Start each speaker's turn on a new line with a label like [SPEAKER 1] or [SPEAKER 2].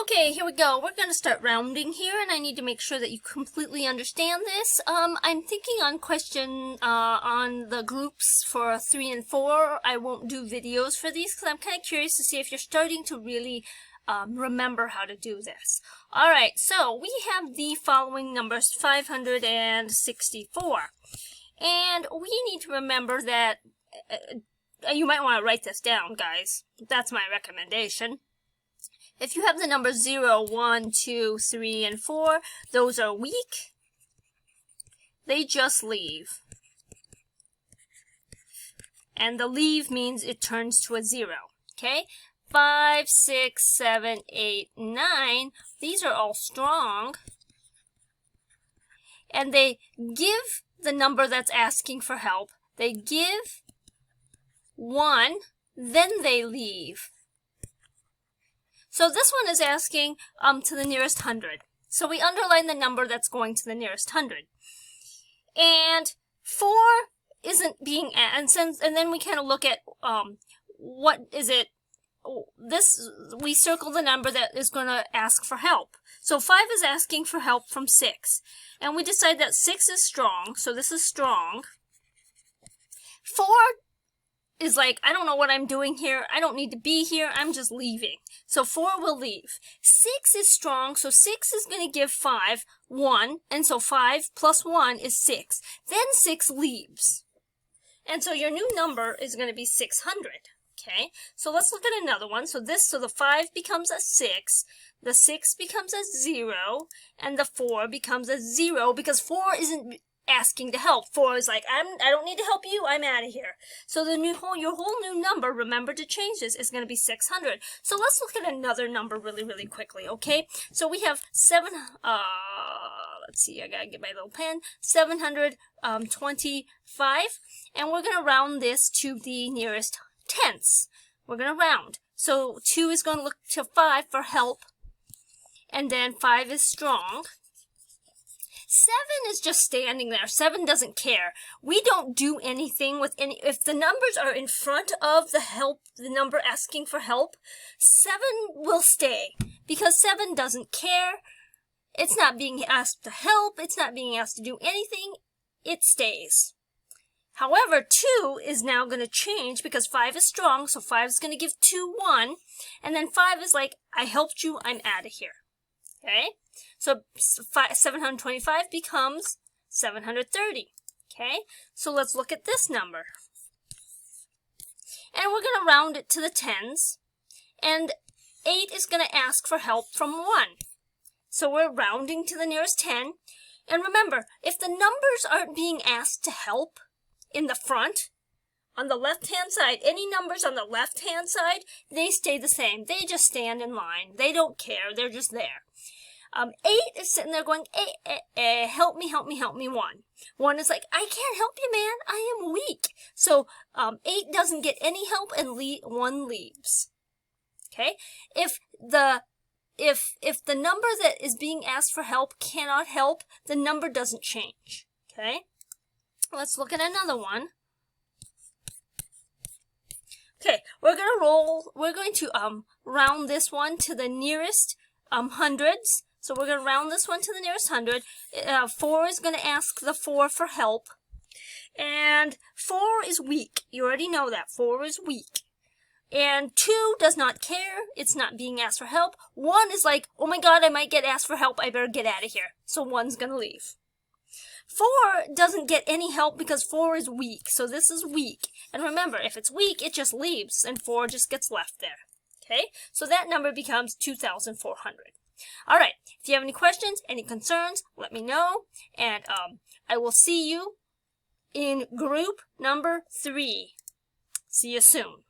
[SPEAKER 1] Okay, here we go. We're going to start rounding here, and I need to make sure that you completely understand this. I'm thinking on on the groups for 3 and 4. I won't do videos for these because I'm kind of curious to see if you're starting to really remember how to do this. Alright, so we have the following numbers, 564. And we need to remember that, you might want to write this down, guys. That's my recommendation. If you have the numbers 0, 1, 2, 3, and 4, those are weak. They just leave. And the leave means it turns to a 0. Okay? 5, 6, 7, 8, 9. These are all strong. And they give the number that's asking for help. They give 1, then they leave. So this one is asking to the nearest 100. So we underline the number that's going to the nearest 100. And 4 isn't being asked, and then we kind of look at what is it. We circle the number that is going to ask for help. So 5 is asking for help from 6. And we decide that 6 is strong, so this is strong. 4 is like, I don't know what I'm doing here. I don't need to be here. I'm just leaving. So 4 will leave. 6 is strong, so 6 is going to give 5 1, and so 5 plus 1 is 6. Then 6 leaves. And so your new number is going to be 600. Okay? So let's look at another one. So the 5 becomes a 6, the 6 becomes a 0, and the 4 becomes a 0 because 4 isn't asking to help. 4 is like, I don't need to help you, I'm out of here. So your whole new number, remember to change this, is going to be 600. So let's look at another number really quickly, okay? So we have let's see, I gotta get my little pen, 725, and we're going to round this to the nearest tenths. We're going to round. So 2 is going to look to 5 for help, and then 5 is strong. 7 is just standing there. 7 doesn't care. We don't do anything with any. If the numbers are in front of the number asking for help, 7 will stay because 7 doesn't care. It's not being asked to help. It's not being asked to do anything. It stays. However, 2 is now going to change because 5 is strong, so 5 is going to give 2 1, and then 5 is like, I helped you, I'm out of here. Okay? So 725 becomes 730. Okay? So let's look at this number. And we're going to round it to the tens. And 8 is going to ask for help from 1. So we're rounding to the nearest 10. And remember, if the numbers aren't being asked to help in the front, on the left-hand side, any numbers on the left-hand side, they stay the same. They just stand in line. They don't care. They're just there. 8 is sitting there going, help me, 1. 1 is like, I can't help you, man. I am weak. So 8 doesn't get any help and 1 leaves. Okay? If the number that is being asked for help cannot help, the number doesn't change. Okay? Let's look at another one. Okay, we're going to round this one to the nearest hundreds. So we're going to round this one to the nearest 100. 4 is going to ask the 4 for help. And 4 is weak. You already know that. 4 is weak. And 2 does not care. It's not being asked for help. 1 is like, oh my god, I might get asked for help. I better get out of here. So 1's going to leave. 4 doesn't get any help because 4 is weak. So this is weak. And remember, if it's weak, it just leaves. And 4 just gets left there. Okay? So that number becomes 2,400. Alright, if you have any questions, any concerns, let me know, and I will see you in group number 3. See you soon.